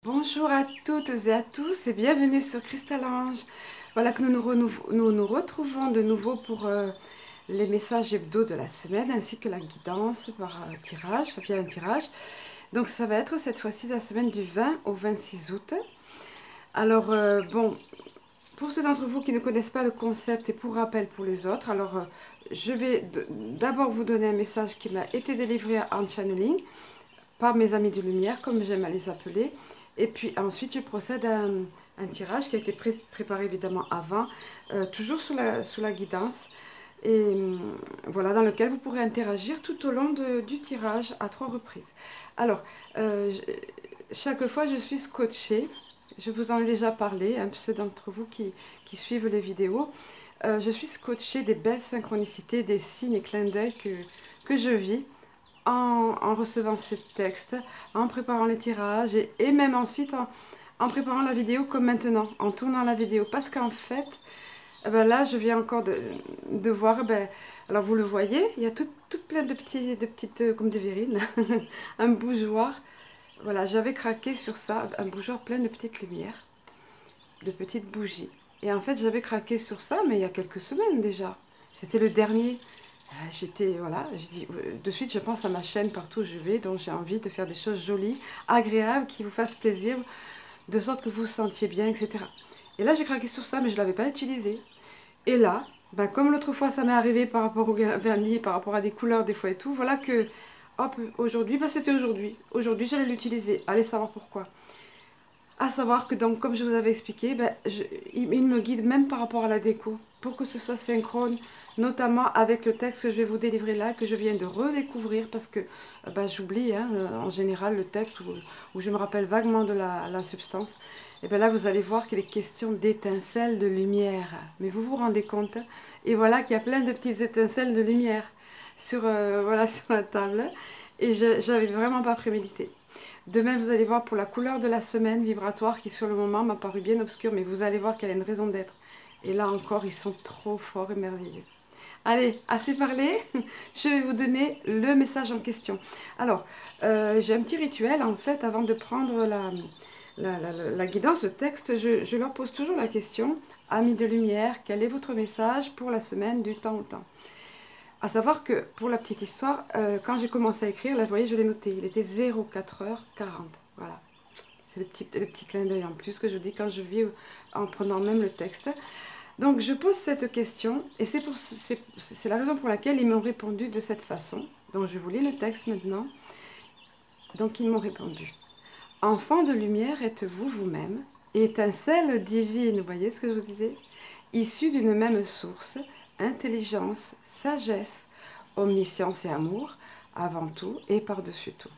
Bonjour à toutes et à tous et bienvenue sur Cristal Ange. Voilà que nous nous retrouvons de nouveau pour les messages hebdo de la semaine ainsi que la guidance par tirage, via un tirage. Donc ça va être cette fois-ci la semaine du 20 au 26 août. Alors bon, pour ceux d'entre vous qui ne connaissent pas le concept et pour rappel pour les autres, alors je vais d'abord vous donner un message qui m'a été délivré en channeling par mes amis de lumière, comme j'aime à les appeler. Et puis ensuite, je procède à un tirage qui a été préparé évidemment avant, toujours sous la guidance. Et voilà, dans lequel vous pourrez interagir tout au long du tirage à 3 reprises. Alors, chaque fois, je suis scotchée. Je vous en ai déjà parlé, ceux d'entre vous qui suivent les vidéos. Je suis scotchée des belles synchronicités, des signes et clins d'œil que je vis en recevant ces textes, en préparant les tirages et même ensuite en préparant la vidéo comme maintenant, en tournant la vidéo. Parce qu'en fait, là, je viens encore de voir, alors vous le voyez, il y a tout plein de petites, comme des virils, un bougeoir. Voilà, j'avais craqué sur ça, un bougeoir plein de petites lumières, de petites bougies. Et en fait, j'avais craqué sur ça, mais il y a quelques semaines déjà. C'était le dernier. Voilà, j'ai dit, de suite, je pense à ma chaîne partout où je vais, donc j'ai envie de faire des choses jolies, agréables, qui vous fassent plaisir, de sorte que vous vous sentiez bien, etc. Et là, j'ai craqué sur ça, mais je ne l'avais pas utilisé. Et là, comme l'autre fois, ça m'est arrivé par rapport au vernis, par rapport à des couleurs des fois et tout, voilà que, hop, aujourd'hui, c'était aujourd'hui. Aujourd'hui, j'allais l'utiliser. Allez savoir pourquoi. À savoir que donc, comme je vous avais expliqué, il me guide même par rapport à la déco, pour que ce soit synchrone, notamment avec le texte que je vais vous délivrer là, que je viens de redécouvrir, parce que j'oublie en général le texte, où je me rappelle vaguement de la substance. Et bien là, vous allez voir qu'il est question d'étincelles de lumière. Mais vous vous rendez compte, et voilà qu'il y a plein de petites étincelles de lumière sur, voilà, sur la table. Et je n'avais vraiment pas prémédité. De même, vous allez voir pour la couleur de la semaine vibratoire qui sur le moment m'a paru bien obscure, mais vous allez voir qu'elle a une raison d'être. Et là encore, ils sont trop forts et merveilleux. Allez, assez parlé, je vais vous donner le message en question. Alors, j'ai un petit rituel en fait avant de prendre la guidance, le texte, je leur pose toujours la question, amis de lumière, quel est votre message pour la semaine du temps au temps? À savoir que, pour la petite histoire, quand j'ai commencé à écrire, là, vous voyez, je l'ai noté, il était 04h40. Voilà. C'est le petit clin d'œil en plus que je dis quand je vis en prenant même le texte. Donc, je pose cette question, et c'est la raison pour laquelle ils m'ont répondu de cette façon. Donc, je vous lis le texte maintenant. Donc, ils m'ont répondu. Enfant de lumière êtes-vous vous-même, étincelle divine, vous voyez ce que je vous disais, issue d'une même source, intelligence, sagesse, omniscience et amour, avant tout et par-dessus tout.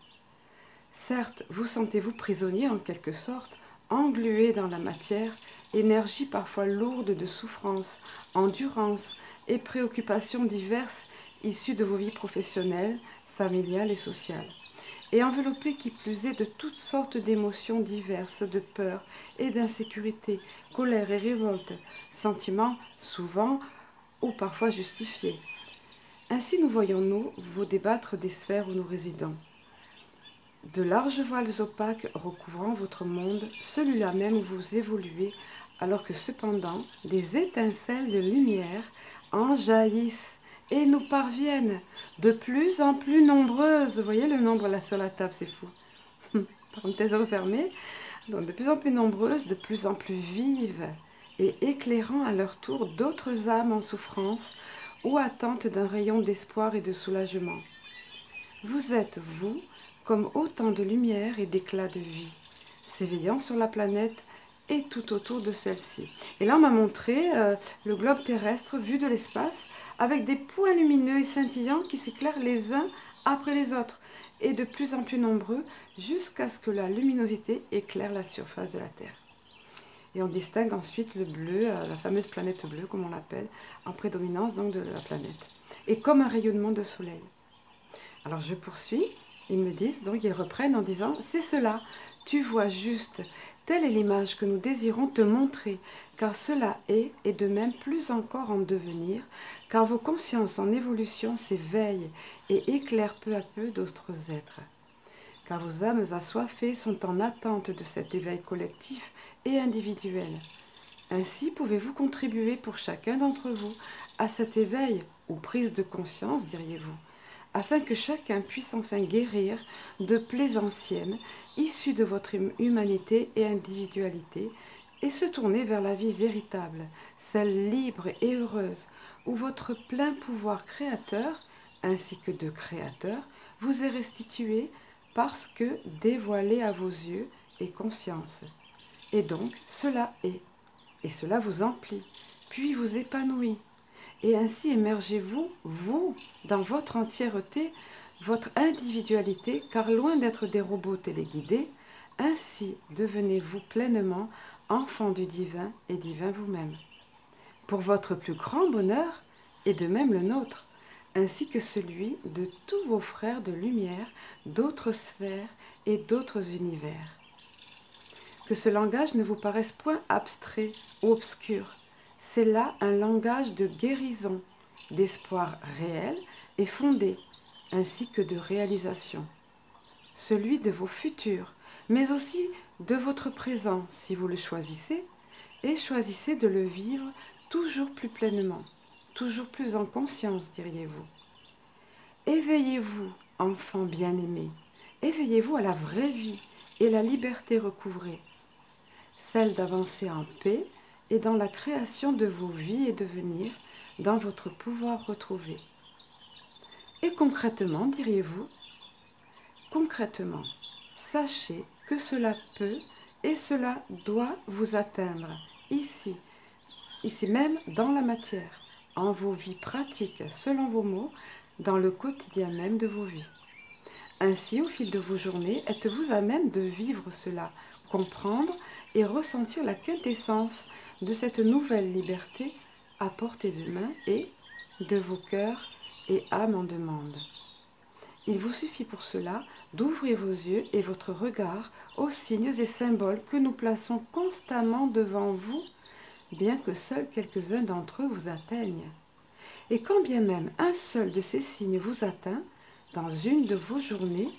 Certes, vous sentez-vous prisonnier en quelque sorte, englué dans la matière, énergie parfois lourde de souffrance, endurance et préoccupations diverses issues de vos vies professionnelles, familiales et sociales, et enveloppé qui plus est de toutes sortes d'émotions diverses, de peur et d'insécurité, colère et révolte, sentiments souvent ou parfois justifiés. Ainsi nous voyons-nous vous débattre des sphères où nous résidons. De larges voiles opaques recouvrant votre monde, celui-là même où vous évoluez, alors que cependant des étincelles de lumière en jaillissent et nous parviennent de plus en plus nombreuses. Vous voyez le nombre là sur la table, c'est fou. Parenthèse refermée. Donc de plus en plus nombreuses, de plus en plus vives et éclairant à leur tour d'autres âmes en souffrance ou attente d'un rayon d'espoir et de soulagement. Vous êtes, vous, comme autant de lumière et d'éclats de vie, s'éveillant sur la planète et tout autour de celle-ci. Et là, on m'a montré le globe terrestre vu de l'espace, avec des points lumineux et scintillants qui s'éclairent les uns après les autres, et de plus en plus nombreux, jusqu'à ce que la luminosité éclaire la surface de la Terre. Et on distingue ensuite le bleu, la fameuse planète bleue, comme on l'appelle, en prédominance donc de la planète, et comme un rayonnement de soleil. Alors je poursuis, ils me disent, donc ils reprennent en disant, c'est cela, tu vois juste, telle est l'image que nous désirons te montrer, car cela est, et de même plus encore en devenir, car vos consciences en évolution s'éveillent et éclairent peu à peu d'autres êtres. car vos âmes assoiffées sont en attente de cet éveil collectif et individuel. Ainsi pouvez-vous contribuer pour chacun d'entre vous à cet éveil ou prise de conscience, diriez-vous, afin que chacun puisse enfin guérir de plaies anciennes issues de votre humanité et individualité et se tourner vers la vie véritable, celle libre et heureuse, où votre plein pouvoir créateur, ainsi que de créateur, vous est restitué parce que dévoilé à vos yeux et conscience. Et donc, cela est. Et cela vous emplit, puis vous épanouit. Et ainsi émergez-vous, vous, dans votre entièreté, votre individualité, car loin d'être des robots téléguidés, ainsi devenez-vous pleinement enfant du divin et divin vous-même. Pour votre plus grand bonheur, et de même le nôtre, ainsi que celui de tous vos frères de lumière, d'autres sphères et d'autres univers. Que ce langage ne vous paraisse point abstrait ou obscur. C'est là un langage de guérison, d'espoir réel et fondé, ainsi que de réalisation. Celui de vos futurs, mais aussi de votre présent, si vous le choisissez, et choisissez de le vivre toujours plus pleinement, toujours plus en conscience, diriez-vous. Éveillez-vous, enfants bien-aimés, éveillez-vous à la vraie vie et la liberté recouvrée, celle d'avancer en paix et dans la création de vos vies et devenir dans votre pouvoir retrouvé. Et concrètement, diriez-vous, concrètement, sachez que cela peut et cela doit vous atteindre ici même dans la matière, en vos vies pratiques, selon vos mots, dans le quotidien même de vos vies. Ainsi, au fil de vos journées, êtes-vous à même de vivre cela, comprendre et ressentir la quintessence de cette nouvelle liberté à portée de main et de vos cœurs et âmes en demande. Il vous suffit pour cela d'ouvrir vos yeux et votre regard aux signes et symboles que nous plaçons constamment devant vous, bien que seuls quelques-uns d'entre eux vous atteignent. Et quand bien même un seul de ces signes vous atteint, dans une de vos journées,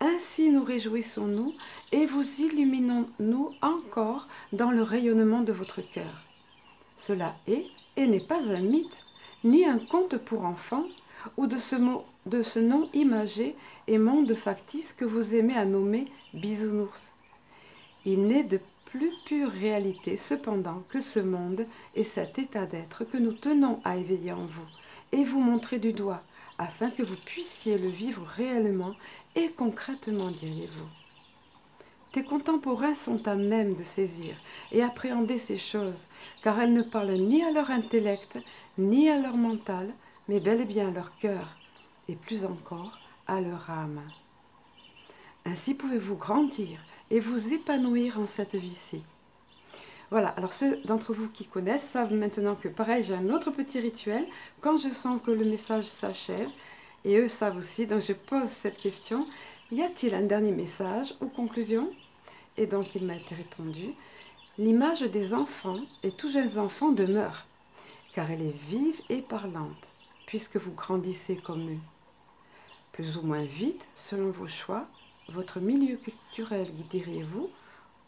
ainsi nous réjouissons-nous et vous illuminons-nous encore dans le rayonnement de votre cœur. Cela est et n'est pas un mythe, ni un conte pour enfants, ou de ce nom imagé et monde factice que vous aimez à nommer bisounours. Il n'est de plus pure réalité cependant que ce monde et cet état d'être que nous tenons à éveiller en vous et vous montrer du doigt, afin que vous puissiez le vivre réellement et concrètement, diriez-vous. Tes contemporains sont à même de saisir et appréhender ces choses, car elles ne parlent ni à leur intellect, ni à leur mental, mais bel et bien à leur cœur, et plus encore à leur âme. Ainsi pouvez-vous grandir et vous épanouir en cette vie-ci. Voilà, alors ceux d'entre vous qui connaissent savent maintenant que pareil, j'ai un autre petit rituel quand je sens que le message s'achève, et eux savent aussi, donc je pose cette question, y a-t-il un dernier message ou conclusion? Et donc il m'a été répondu, l'image des enfants et tout jeunes enfants demeure, car elle est vive et parlante, puisque vous grandissez comme eux. Plus ou moins vite, selon vos choix, votre milieu culturel, diriez-vous,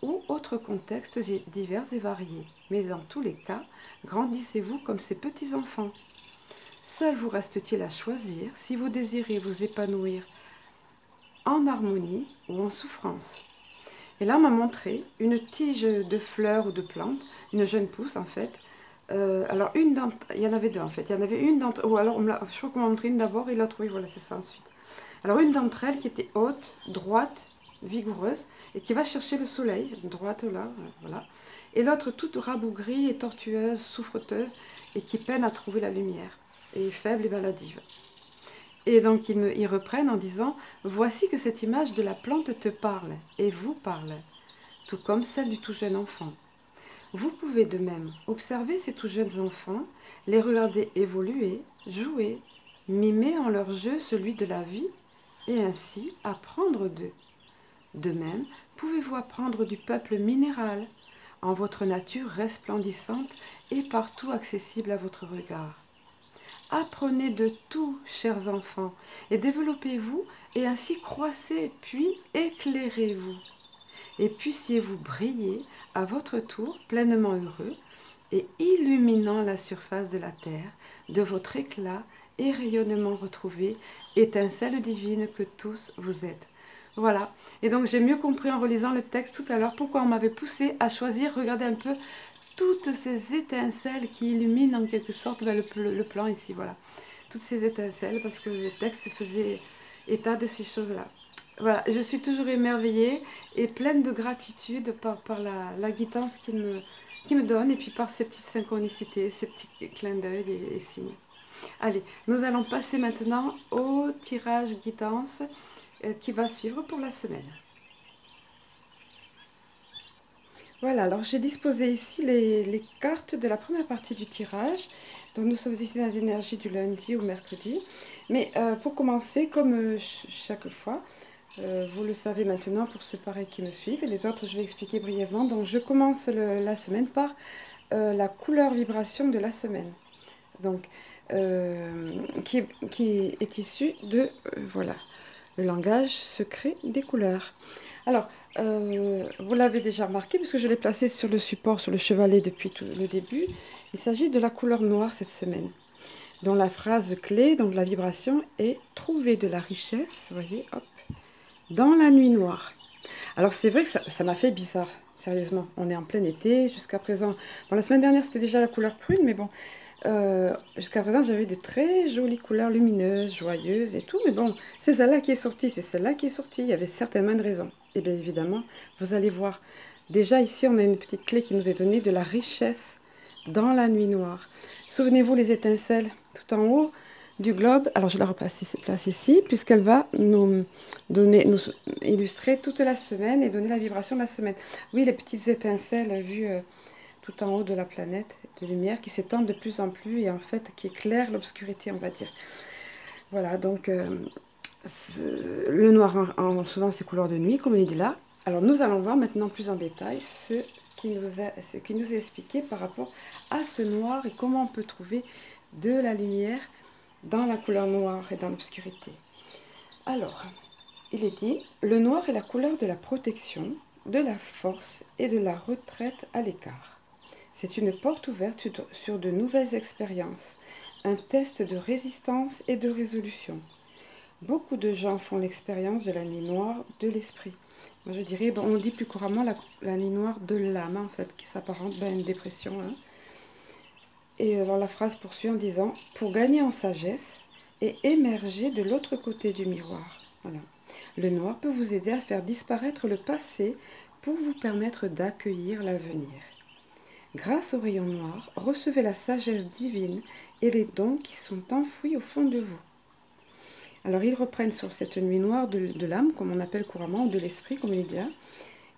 ou autres contextes divers et variés. Mais en tous les cas, grandissez-vous comme ces petits-enfants. Seul vous reste-t-il à choisir si vous désirez vous épanouir en harmonie ou en souffrance. Et là, on m'a montré une tige de fleurs ou de plantes, une jeune pousse en fait. Alors, il y en avait deux en fait. Il y en avait une d'entre ou alors, je crois qu'on m'a montré une d'abord et l'autre, oui, voilà, c'est ça ensuite. Alors, une d'entre elles qui était haute, droite, vigoureuse et qui va chercher le soleil, droite là, voilà. Et l'autre toute rabougrie et tortueuse, souffreteuse et qui peine à trouver la lumière, et faible et maladive. Et donc ils reprennent en disant « Voici que cette image de la plante te parle et vous parle, tout comme celle du tout jeune enfant. Vous pouvez de même observer ces tout jeunes enfants, les regarder évoluer, jouer, mimer en leur jeu celui de la vie et ainsi apprendre d'eux. De même, pouvez-vous apprendre du peuple minéral, en votre nature resplendissante et partout accessible à votre regard. Apprenez de tout, chers enfants, et développez-vous, et ainsi croissez, puis éclairez-vous. Et puissiez-vous briller à votre tour, pleinement heureux, et illuminant la surface de la terre, de votre éclat et rayonnement retrouvé, étincelle divine que tous vous êtes. Voilà. Et donc j'ai mieux compris en relisant le texte tout à l'heure pourquoi on m'avait poussé à choisir, regardez un peu, toutes ces étincelles qui illuminent en quelque sorte le plan ici, voilà. Toutes ces étincelles, parce que le texte faisait état de ces choses-là. Voilà, je suis toujours émerveillée et pleine de gratitude par la guidance qu'il me donne et puis par ces petites synchronicités, ces petits clins d'œil et signes. Allez, nous allons passer maintenant au tirage guidance qui va suivre pour la semaine. Voilà, alors j'ai disposé ici les cartes de la première partie du tirage. Donc nous sommes ici dans les énergies du lundi au mercredi. Mais pour commencer, comme chaque fois, vous le savez maintenant pour ceux pareils qui me suivent, et les autres je vais expliquer brièvement. Donc je commence la semaine par la couleur vibration de la semaine. Donc, qui est issue de, voilà, le langage secret des couleurs. Alors, vous l'avez déjà remarqué, puisque je l'ai placé sur le support, sur le chevalet depuis tout le début. Il s'agit de la couleur noire cette semaine, dont la phrase clé, donc la vibration, est « Trouver de la richesse », vous voyez, hop, dans la nuit noire. Alors, c'est vrai que ça m'a fait bizarre, sérieusement. On est en plein été, jusqu'à présent. Bon, la semaine dernière, c'était déjà la couleur prune, mais bon, jusqu'à présent, j'avais de très jolies couleurs lumineuses, joyeuses et tout. Mais bon, c'est celle-là qui est sortie, c'est celle-là qui est sortie. Il y avait certainement une raison. Et bien évidemment, vous allez voir. Déjà ici, on a une petite clé qui nous est donnée de la richesse dans la nuit noire. Souvenez-vous les étincelles tout en haut du globe. Alors je la replace ici, puisqu'elle va nous illustrer toute la semaine et donner la vibration de la semaine. Oui, les petites étincelles vues tout en haut de la planète de lumière qui s'étendent de plus en plus et en fait qui éclairent l'obscurité, on va dire. Voilà, donc le noir souvent c'est couleur de nuit, comme il dit là. Alors nous allons voir maintenant plus en détail ce qui nous est expliqué par rapport à ce noir et comment on peut trouver de la lumière dans la couleur noire et dans l'obscurité. Alors, il est dit, le noir est la couleur de la protection, de la force et de la retraite à l'écart. C'est une porte ouverte sur de nouvelles expériences, un test de résistance et de résolution. Beaucoup de gens font l'expérience de la nuit noire de l'esprit. Moi je dirais, bon, on dit plus couramment la nuit noire de l'âme, en fait, qui s'apparente à une dépression. Hein. Et alors la phrase poursuit en disant « Pour gagner en sagesse et émerger de l'autre côté du miroir ». Voilà. Le noir peut vous aider à faire disparaître le passé pour vous permettre d'accueillir l'avenir. Grâce au rayon noir, recevez la sagesse divine et les dons qui sont enfouis au fond de vous. Alors ils reprennent sur cette nuit noire de l'âme, comme on appelle couramment, ou de l'esprit, comme il dit là.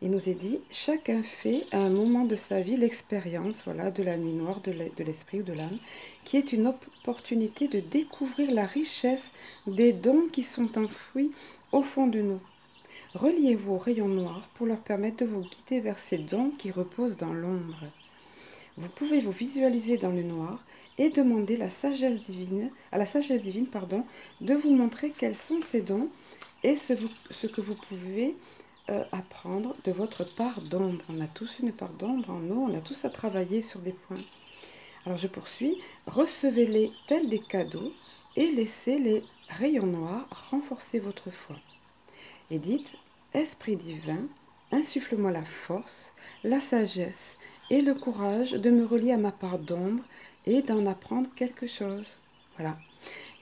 Il nous est dit, chacun fait à un moment de sa vie l'expérience voilà, de la nuit noire de l'esprit ou de l'âme, qui est une opportunité de découvrir la richesse des dons qui sont enfouis au fond de nous. Reliez-vous au rayon noir pour leur permettre de vous guider vers ces dons qui reposent dans l'ombre. Vous pouvez vous visualiser dans le noir et demander à la sagesse divine, de vous montrer quels sont ces dons et ce que vous pouvez apprendre de votre part d'ombre. On a tous une part d'ombre en nous, on a tous à travailler sur des points. Alors je poursuis, recevez-les tels des cadeaux et laissez les rayons noirs renforcer votre foi. Et dites, Esprit divin, insuffle-moi la force, la sagesse et le courage de me relier à ma part d'ombre et d'en apprendre quelque chose. Voilà.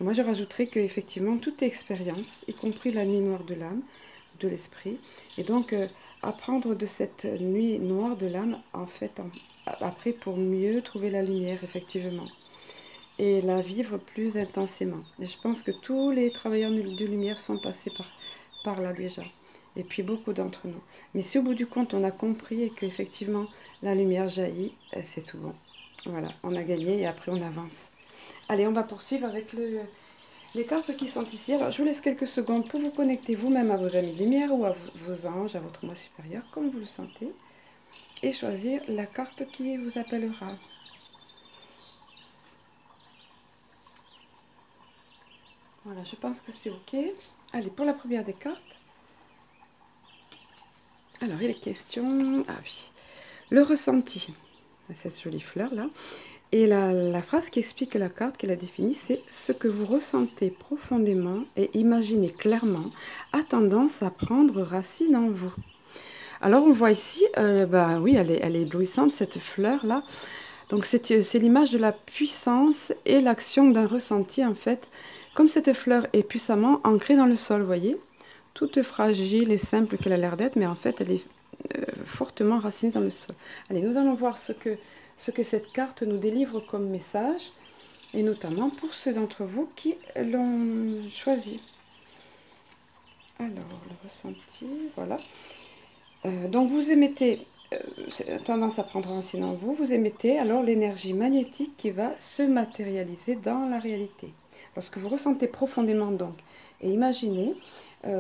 Et moi, je rajouterais qu'effectivement, toute expérience, y compris la nuit noire de l'âme, de l'esprit, et donc apprendre de cette nuit noire de l'âme, en fait, après, pour mieux trouver la lumière, effectivement, et la vivre plus intensément. Et je pense que tous les travailleurs de lumière sont passés par là déjà. Et puis beaucoup d'entre nous. Mais si au bout du compte, on a compris et qu'effectivement, la lumière jaillit, c'est tout bon. Voilà, on a gagné et après on avance. Allez, on va poursuivre avec les cartes qui sont ici. Alors, je vous laisse quelques secondes pour vous connecter vous-même à vos amis de lumière ou à vos anges, à votre moi supérieur, comme vous le sentez. Et choisir la carte qui vous appellera. Voilà, je pense que c'est OK. Allez, pour la première des cartes. Alors, il est question... Ah oui, le ressenti. Cette jolie fleur-là. Et la phrase qui explique la carte qu'elle a définie, c'est « Ce que vous ressentez profondément et imaginez clairement a tendance à prendre racine en vous. » Alors, on voit ici, oui, elle est éblouissante, cette fleur-là. Donc, c'est l'image de la puissance et l'action d'un ressenti, en fait. Comme cette fleur est puissamment ancrée dans le sol, vous voyez, toute fragile et simple qu'elle a l'air d'être, mais en fait, elle est fortement racinée dans le sol. Allez, nous allons voir ce que cette carte nous délivre comme message, et notamment pour ceux d'entre vous qui l'ont choisi. Alors, le ressenti, voilà. Donc, vous émettez, tendance à prendre racine en vous, vous émettez alors l'énergie magnétique qui va se matérialiser dans la réalité. Lorsque vous ressentez profondément donc, et imaginez,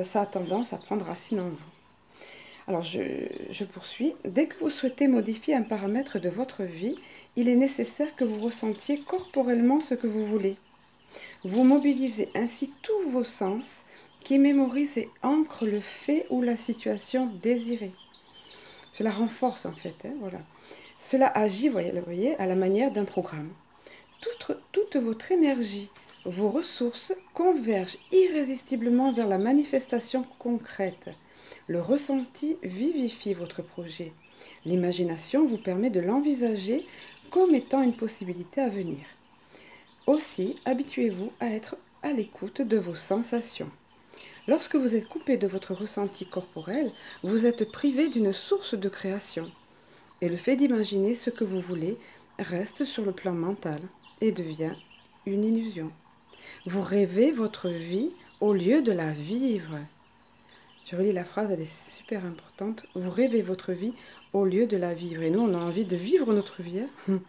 ça a tendance à prendre racine en vous. Alors, je poursuis. Dès que vous souhaitez modifier un paramètre de votre vie, il est nécessaire que vous ressentiez corporellement ce que vous voulez. Vous mobilisez ainsi tous vos sens qui mémorisent et ancrent le fait ou la situation désirée. Cela renforce en fait, hein, voilà. Cela agit, vous voyez, à la manière d'un programme. Toute votre énergie, vos ressources convergent irrésistiblement vers la manifestation concrète. Le ressenti vivifie votre projet. L'imagination vous permet de l'envisager comme étant une possibilité à venir. Aussi, habituez-vous à être à l'écoute de vos sensations. Lorsque vous êtes coupé de votre ressenti corporel, vous êtes privé d'une source de création. Et le fait d'imaginer ce que vous voulez reste sur le plan mental et devient une illusion. Vous rêvez votre vie au lieu de la vivre. Je relis la phrase, elle est super importante. Vous rêvez votre vie au lieu de la vivre. Et nous, on a envie de vivre notre vie. Hein.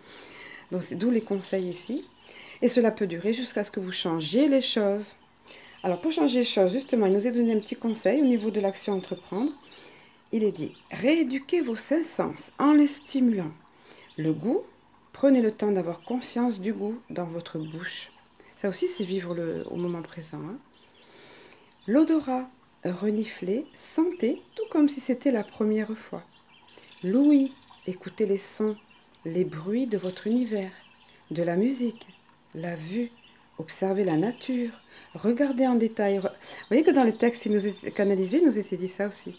Donc, c'est d'où les conseils ici. Et cela peut durer jusqu'à ce que vous changiez les choses. Alors, pour changer les choses, justement, il nous est donné un petit conseil au niveau de l'action entreprendre. Il est dit, rééduquez vos cinq sens en les stimulant. Le goût, prenez le temps d'avoir conscience du goût dans votre bouche. Ça aussi, c'est vivre au moment présent. Hein. L'odorat, reniflez, sentez, tout comme si c'était la première fois. L'ouïe, écoutez les sons, les bruits de votre univers, de la musique, la vue, observez la nature, regardez en détail. Vous voyez que dans les textes, il nous est canalisé, il nous était dit ça aussi.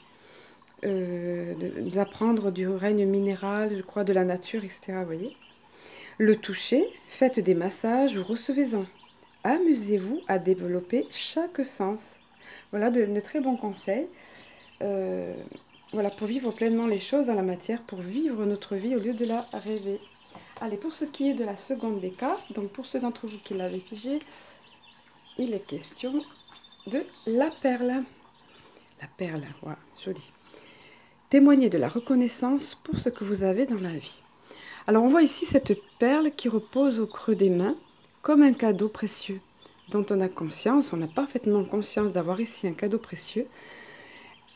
D'apprendre du règne minéral, je crois, de la nature, etc. Vous voyez. Le toucher, faites des massages ou recevez-en. Amusez-vous à développer chaque sens. Voilà de très bons conseils. Voilà, pour vivre pleinement les choses dans la matière, pour vivre notre vie au lieu de la rêver. Allez, pour ce qui est de la seconde des cartes, donc pour ceux d'entre vous qui l'avaient pigé, il est question de la perle. La perle, voilà, jolie. Témoignez de la reconnaissance pour ce que vous avez dans la vie. Alors on voit ici cette perle qui repose au creux des mains comme un cadeau précieux dont on a conscience, on a parfaitement conscience d'avoir ici un cadeau précieux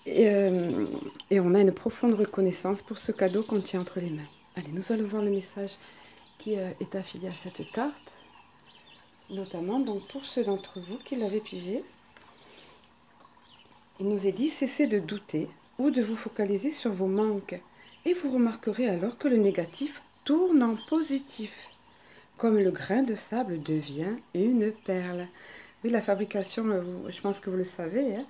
et on a une profonde reconnaissance pour ce cadeau qu'on tient entre les mains. Allez, nous allons voir le message qui est affilié à cette carte, notamment donc pour ceux d'entre vous qui l'avaient pigé. Il nous est dit, cessez de douter ou de vous focaliser sur vos manques et vous remarquerez alors que le négatif tourne en positif, comme le grain de sable devient une perle. Oui, la fabrication, je pense que vous le savez, hein,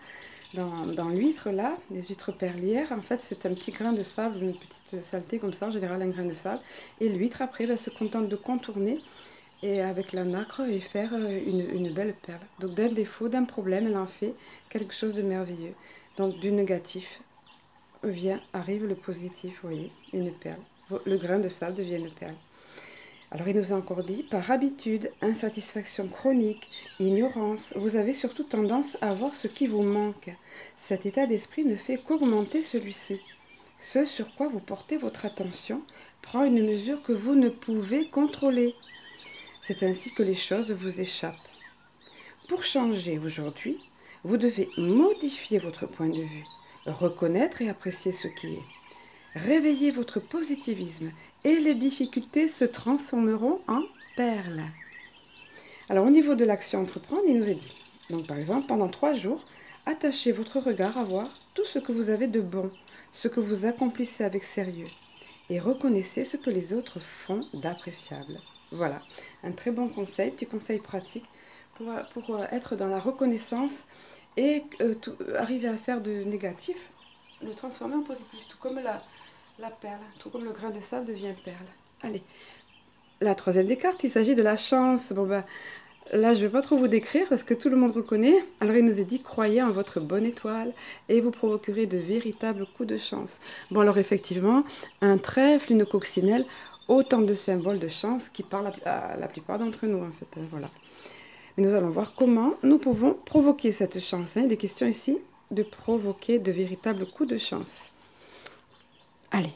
dans l'huître là, les huîtres perlières, en fait c'est un petit grain de sable, une petite saleté comme ça, en général un grain de sable, et l'huître après se contente de contourner et avec la nacre et faire une belle perle. Donc d'un défaut, d'un problème, elle en fait quelque chose de merveilleux. Donc du négatif arrive le positif, vous voyez, une perle. Le grain de sable devient une perle. Alors il nous a encore dit, par habitude, insatisfaction chronique, ignorance, vous avez surtout tendance à voir ce qui vous manque. Cet état d'esprit ne fait qu'augmenter celui-ci. Ce sur quoi vous portez votre attention prend une mesure que vous ne pouvez contrôler. C'est ainsi que les choses vous échappent. Pour changer aujourd'hui, vous devez modifier votre point de vue, reconnaître et apprécier ce qui est. Réveillez votre positivisme et les difficultés se transformeront en perles. Alors au niveau de l'action entreprendre, il nous est dit, Donc par exemple, pendant 3 jours, attachez votre regard à voir tout ce que vous avez de bon, ce que vous accomplissez avec sérieux, et reconnaissez ce que les autres font d'appréciable. Voilà, un très bon conseil, petit conseil pratique pour être dans la reconnaissance et arriver à faire de négatif, le transformer en positif, tout comme la perle, tout comme le grain de sable devient perle. Allez, la troisième des cartes, il s'agit de la chance. Bon ben, là, je ne vais pas trop vous décrire parce que tout le monde reconnaît. Alors, il nous est dit, croyez en votre bonne étoile et vous provoquerez de véritables coups de chance. Bon, alors effectivement, un trèfle, une coccinelle, autant de symboles de chance qui parlent à la plupart d'entre nous, en fait. Voilà. Et nous allons voir comment nous pouvons provoquer cette chance. Il est question ici de provoquer de véritables coups de chance. Allez.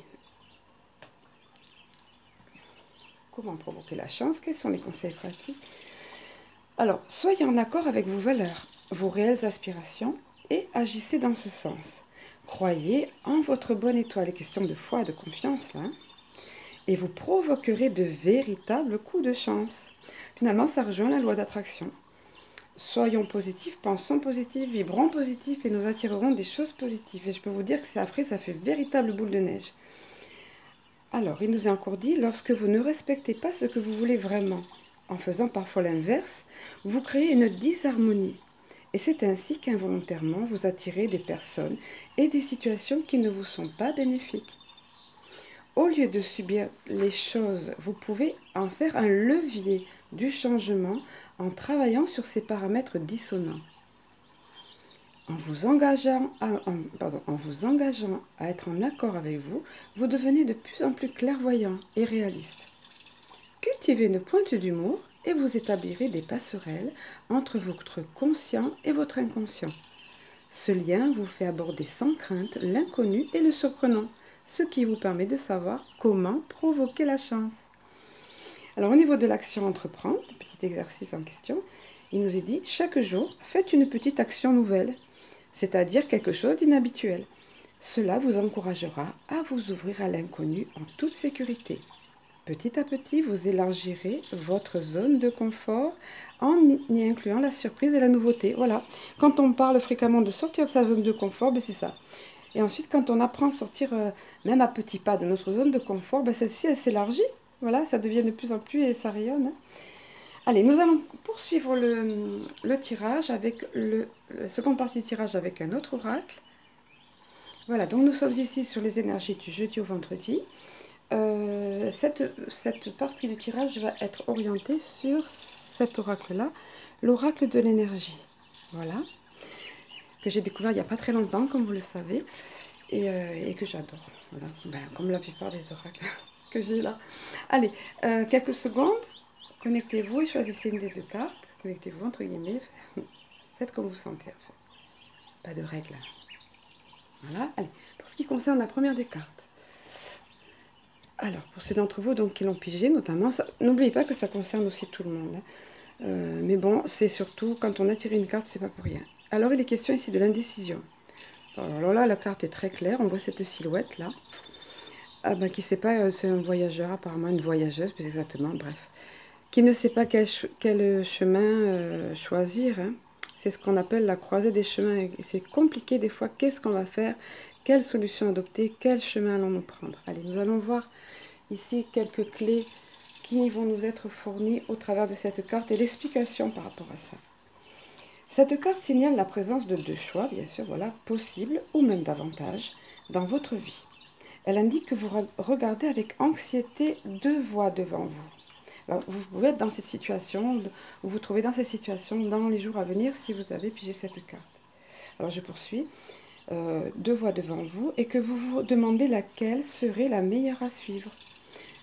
Comment provoquer la chance? Quels sont les conseils pratiques? Alors, soyez en accord avec vos valeurs, vos réelles aspirations et agissez dans ce sens. Croyez en votre bonne étoile, les questions de foi et de confiance là, et vous provoquerez de véritables coups de chance. Finalement, ça rejoint la loi d'attraction. Soyons positifs, pensons positif, vibrons positif et nous attirerons des choses positives. Et je peux vous dire que après, ça fait véritable boule de neige. Alors, il nous est encore dit, lorsque vous ne respectez pas ce que vous voulez vraiment, en faisant parfois l'inverse, vous créez une disharmonie. Et c'est ainsi qu'involontairement, vous attirez des personnes et des situations qui ne vous sont pas bénéfiques. Au lieu de subir les choses, vous pouvez en faire un levier du changement en travaillant sur ces paramètres dissonants. En vous engageant à être en accord avec vous, vous devenez de plus en plus clairvoyant et réaliste. Cultivez une pointe d'humour et vous établirez des passerelles entre votre conscient et votre inconscient. Ce lien vous fait aborder sans crainte l'inconnu et le surprenant, ce qui vous permet de savoir comment provoquer la chance. Alors au niveau de l'action entreprendre, le petit exercice en question, il nous est dit, chaque jour, faites une petite action nouvelle, c'est-à-dire quelque chose d'inhabituel. Cela vous encouragera à vous ouvrir à l'inconnu en toute sécurité. Petit à petit, vous élargirez votre zone de confort en y incluant la surprise et la nouveauté. Voilà, quand on parle fréquemment de sortir de sa zone de confort, ben c'est ça. Et ensuite, quand on apprend à sortir, même à petits pas de notre zone de confort, ben celle-ci, elle s'élargit. Voilà, ça devient de plus en plus et ça rayonne. Hein. Allez, nous allons poursuivre le tirage avec la seconde partie du tirage avec un autre oracle. Voilà, donc nous sommes ici sur les énergies du jeudi au vendredi. Cette partie du tirage va être orientée sur cet oracle-là, l'oracle de l'énergie. Voilà, que j'ai découvert il n'y a pas très longtemps, comme vous le savez, et que j'adore. Voilà, comme la plupart des oracles que j'ai là. Allez, quelques secondes. Connectez-vous et choisissez une des deux cartes. Connectez-vous entre guillemets. Faites comme vous sentez en fait. Pas de règles. Voilà. Allez. Pour ce qui concerne la première des cartes. Alors, pour ceux d'entre vous donc, qui l'ont pigé, notamment, n'oubliez pas que ça concerne aussi tout le monde. Hein. Mais bon, c'est surtout quand on a tiré une carte, c'est pas pour rien. Alors, il est question ici de l'indécision. Alors là, la carte est très claire. On voit cette silhouette là. Ah ben, qui ne sait pas, c'est un voyageur, apparemment une voyageuse, plus exactement, bref. Qui ne sait pas quel chemin choisir. Hein. C'est ce qu'on appelle la croisée des chemins. C'est compliqué des fois. Qu'est-ce qu'on va faire? Quelle solution adopter? Quel chemin allons-nous prendre? Allez, nous allons voir ici quelques clés qui vont nous être fournies au travers de cette carte et l'explication par rapport à ça. Cette carte signale la présence de deux choix, bien sûr, voilà, possibles ou même davantage dans votre vie. Elle indique que vous regardez avec anxiété deux voies devant vous. Alors, vous pouvez être dans cette situation, vous vous trouvez dans cette situation dans les jours à venir si vous avez pigé cette carte. Alors, je poursuis. Deux voies devant vous et que vous vous demandez laquelle serait la meilleure à suivre.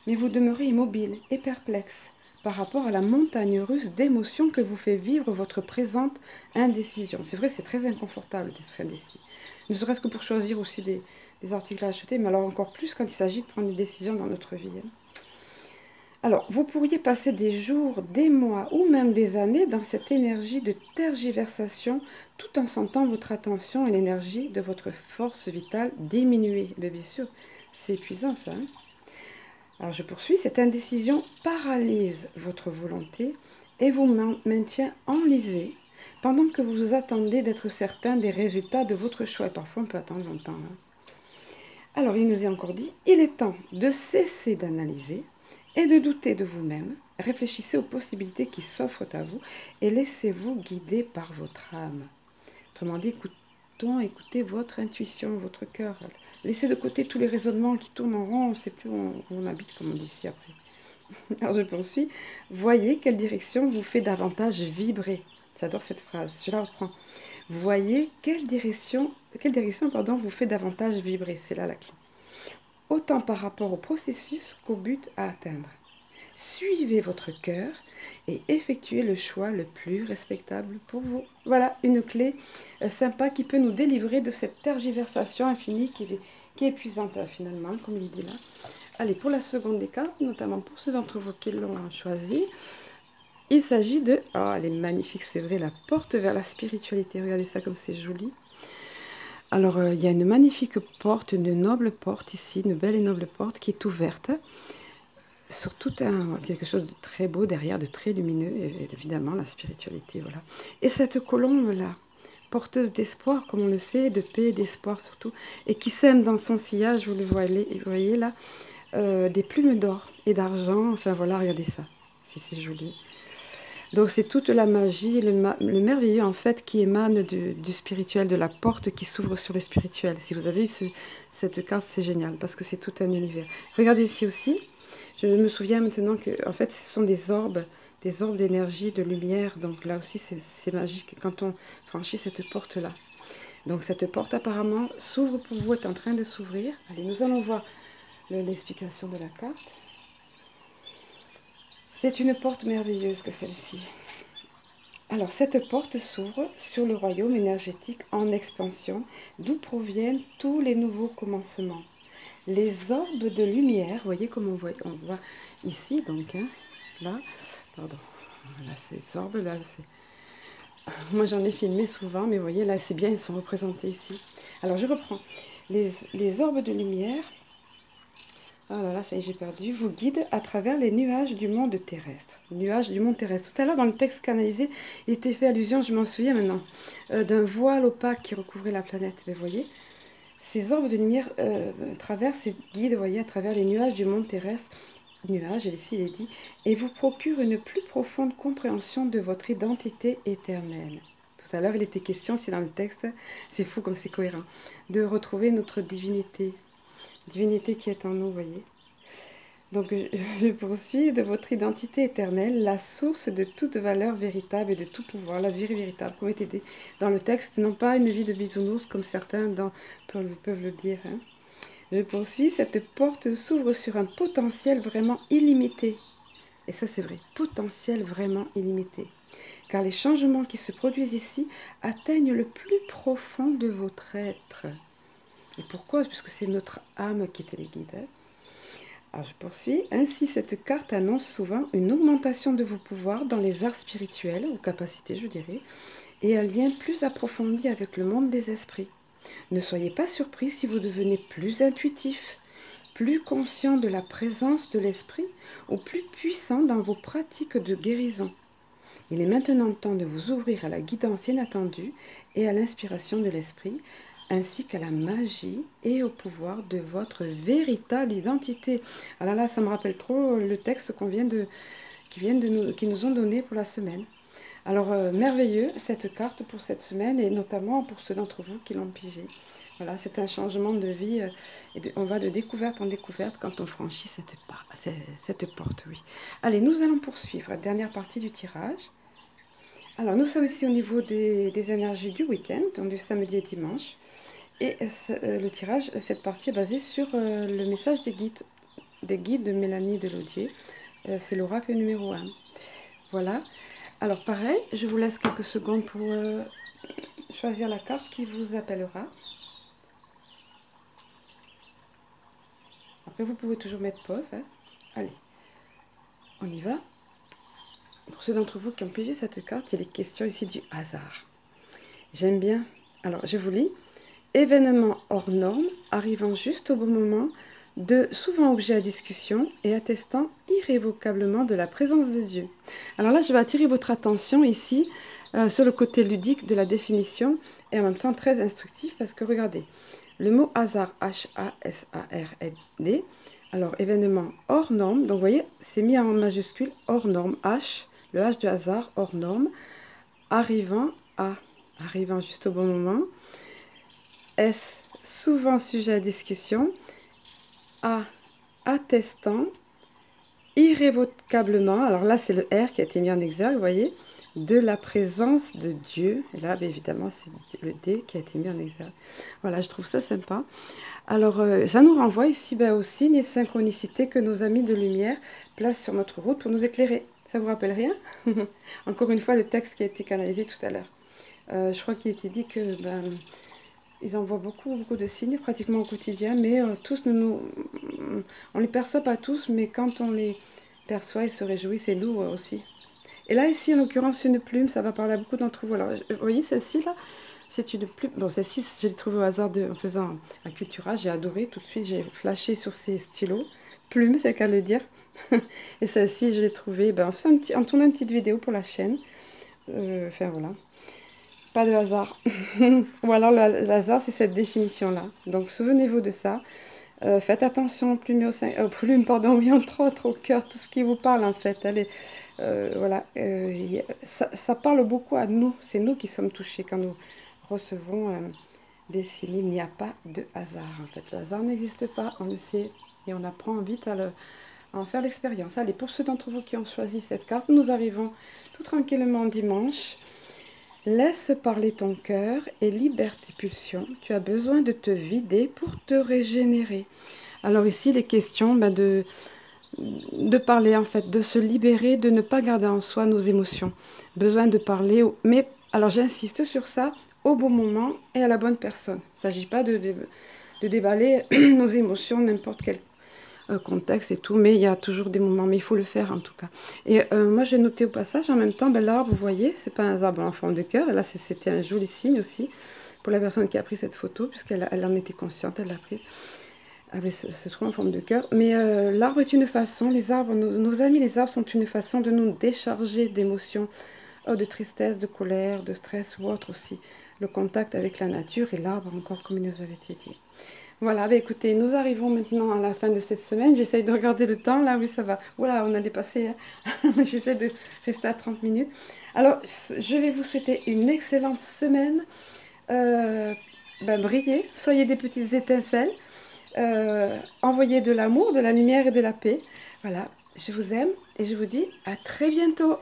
Mais vous demeurez immobile et perplexe par rapport à la montagne russe d'émotions que vous fait vivre votre présente indécision. C'est vrai, c'est très inconfortable d'être indécis. Ne serait-ce que pour choisir aussi des articles à acheter, mais alors encore plus quand il s'agit de prendre une décision dans notre vie. Hein. Alors, vous pourriez passer des jours, des mois ou même des années dans cette énergie de tergiversation tout en sentant votre attention et l'énergie de votre force vitale diminuer. Mais bien sûr, c'est épuisant ça. Hein. Alors, je poursuis. Cette indécision paralyse votre volonté et vous maintient enlisé pendant que vous attendez d'être certain des résultats de votre choix. Et parfois, on peut attendre longtemps. Hein. Alors, il nous est encore dit, il est temps de cesser d'analyser et de douter de vous-même. Réfléchissez aux possibilités qui s'offrent à vous et laissez-vous guider par votre âme. Autrement dit, écoutez votre intuition, votre cœur. Laissez de côté tous les raisonnements qui tournent en rond, on ne sait plus où on habite, comme on dit ici après. Alors je poursuis. Voyez quelle direction vous fait davantage vibrer. J'adore cette phrase, je la reprends. Voyez quelle direction vous fait davantage vibrer. C'est là la clé. Autant par rapport au processus qu'au but à atteindre. Suivez votre cœur et effectuez le choix le plus respectable pour vous. Voilà une clé sympa qui peut nous délivrer de cette tergiversation infinie qui est épuisante finalement, comme il dit là. Allez, pour la seconde des cartes, notamment pour ceux d'entre vous qui l'ont choisi, il s'agit de... Oh, elle est magnifique, c'est vrai, la porte vers la spiritualité. Regardez ça comme c'est joli. Alors, il y a une magnifique porte, une noble porte ici, une belle et noble porte qui est ouverte sur tout quelque chose de très beau derrière, de très lumineux, et évidemment la spiritualité, voilà. Et cette colombe-là, porteuse d'espoir, comme on le sait, de paix, d'espoir surtout, et qui sème dans son sillage, vous le voyez là, des plumes d'or et d'argent, enfin voilà, regardez ça, si c'est joli. Donc c'est toute la magie, le merveilleux en fait qui émane du spirituel, de la porte qui s'ouvre sur le spirituel. Si vous avez eu cette carte, c'est génial, parce que c'est tout un univers. Regardez ici aussi, je me souviens maintenant que en fait ce sont des orbes d'énergie, de lumière, donc là aussi c'est magique quand on franchit cette porte-là. Donc cette porte apparemment s'ouvre pour vous, est en train de s'ouvrir. Allez, nous allons voir l'explication de la carte. C'est une porte merveilleuse que celle-ci. Alors, cette porte s'ouvre sur le royaume énergétique en expansion, d'où proviennent tous les nouveaux commencements. Les orbes de lumière, vous voyez comme on voit ici, donc, hein, là, pardon, voilà, ces orbes-là, moi j'en ai filmé souvent, mais vous voyez, là, c'est bien, ils sont représentés ici. Alors, je reprends. Les orbes de lumière... Oh là là, ça y est, j'ai perdu. Vous guide à travers les nuages du monde terrestre. Nuages du monde terrestre. Tout à l'heure, dans le texte canalisé, il était fait allusion, je m'en souviens maintenant, d'un voile opaque qui recouvrait la planète. Mais vous voyez, ces orbes de lumière traversent et guident, vous voyez, à travers les nuages du monde terrestre. Nuages, et ici il est dit, et vous procurent une plus profonde compréhension de votre identité éternelle. Tout à l'heure, il était question, c'est dans le texte, c'est fou comme c'est cohérent, de retrouver notre divinité. Divinité qui est en nous, vous voyez. Donc, je poursuis de votre identité éternelle, la source de toute valeur véritable et de tout pouvoir, la vie véritable, comme était dit dans le texte, non pas une vie de bisounours comme certains peuvent le dire. Hein. Je poursuis, cette porte s'ouvre sur un potentiel vraiment illimité. Et ça, c'est vrai, potentiel vraiment illimité. Car les changements qui se produisent ici atteignent le plus profond de votre être. Et pourquoi? Parce que c'est notre âme qui téléguide. Hein. Alors je poursuis. Ainsi, cette carte annonce souvent une augmentation de vos pouvoirs dans les arts spirituels, ou capacités je dirais, et un lien plus approfondi avec le monde des esprits. Ne soyez pas surpris si vous devenez plus intuitif, plus conscient de la présence de l'esprit, ou plus puissant dans vos pratiques de guérison. Il est maintenant temps de vous ouvrir à la guidance inattendue et à l'inspiration de l'esprit, ainsi qu'à la magie et au pouvoir de votre véritable identité. Alors là, ça me rappelle trop le texte qui nous ont donné pour la semaine. Alors, merveilleux cette carte pour cette semaine, et notamment pour ceux d'entre vous qui l'ont pigé. Voilà, c'est un changement de vie, on va de découverte en découverte quand on franchit cette porte, oui. Allez, nous allons poursuivre la dernière partie du tirage. Alors, nous sommes ici au niveau des énergies du week-end, donc du samedi et dimanche. Et le tirage, cette partie est basée sur le message des guides de Mélanie Delaudier. C'est l'oracle numéro 1. Voilà. Alors, pareil, je vous laisse quelques secondes pour choisir la carte qui vous appellera. Après, vous pouvez toujours mettre pause. Hein. Allez, on y va. Pour ceux d'entre vous qui ont pigé cette carte, il est question ici du hasard. J'aime bien. Alors, je vous lis. Événement hors norme, arrivant juste au bon moment, souvent objet à discussion et attestant irrévocablement de la présence de Dieu. Alors là, je vais attirer votre attention ici sur le côté ludique de la définition et en même temps très instructif parce que regardez, le mot hasard, H-A-S-A-R-D, alors événement hors norme, donc vous voyez, c'est mis en majuscule, hors norme, H, le H du hasard, hors norme, arrivant juste au bon moment, S, souvent sujet à discussion, A, attestant, irrévocablement, alors là c'est le R qui a été mis en exergue, vous voyez, de la présence de Dieu, et là bien évidemment c'est le D qui a été mis en exergue. Voilà, je trouve ça sympa. Alors ça nous renvoie ici aux signes et synchronicités que nos amis de lumière placent sur notre route pour nous éclairer. Ça vous rappelle rien? Encore une fois le texte qui a été canalisé tout à l'heure. Je crois qu'il était dit que ils envoient beaucoup de signes pratiquement au quotidien, mais tous on les perçoit pas tous, mais quand on les perçoit, ils se réjouissent et nous aussi. Et là ici en l'occurrence une plume, ça va parler à beaucoup d'entre vous. Alors vous voyez celle-ci là, c'est une plume. Bon celle-ci je l'ai trouvée au hasard en faisant un Cultura, j'ai adoré tout de suite, j'ai flashé sur ces stylos. Plume, c'est le cas de le dire. Et celle-ci je l'ai trouvée en tournant une petite vidéo pour la chaîne. Enfin voilà. Pas de hasard. Ou alors le hasard, c'est cette définition-là. Donc souvenez-vous de ça. Faites attention aux plumes, oui, entre autres, au cœur, tout ce qui vous parle en fait. Allez, voilà. Ça parle beaucoup à nous. C'est nous qui sommes touchés quand nous recevons des signes. Il n'y a pas de hasard en fait. Le hasard n'existe pas, on le sait. Et on apprend vite à en faire l'expérience. Allez, pour ceux d'entre vous qui ont choisi cette carte, nous arrivons tout tranquillement dimanche. Laisse parler ton cœur et libère tes pulsions. Tu as besoin de te vider pour te régénérer. Alors ici, les questions de parler en fait, de se libérer, de ne pas garder en soi nos émotions. Besoin de parler, mais alors j'insiste sur ça, au bon moment et à la bonne personne. Il ne s'agit pas de déballer nos émotions, n'importe quel contexte et tout, mais il y a toujours des moments, mais il faut le faire en tout cas. Et moi j'ai noté au passage en même temps, l'arbre, vous voyez, c'est pas un arbre en forme de cœur, et là c'était un joli signe aussi pour la personne qui a pris cette photo, puisqu'elle en était consciente, elle l'a prise avec ce trou en forme de cœur. Mais l'arbre est une façon, les arbres, nos amis les arbres sont une façon de nous décharger d'émotions, de tristesse, de colère, de stress ou autre aussi. Le contact avec la nature et l'arbre encore comme il nous avait été dit. Voilà, écoutez, nous arrivons maintenant à la fin de cette semaine. J'essaye de regarder le temps. Là, oui, ça va. Voilà, on a dépassé. Hein. J'essaie de rester à 30 minutes. Alors, je vais vous souhaiter une excellente semaine. Brillez, soyez des petites étincelles. Envoyez de l'amour, de la lumière et de la paix. Voilà, je vous aime et je vous dis à très bientôt.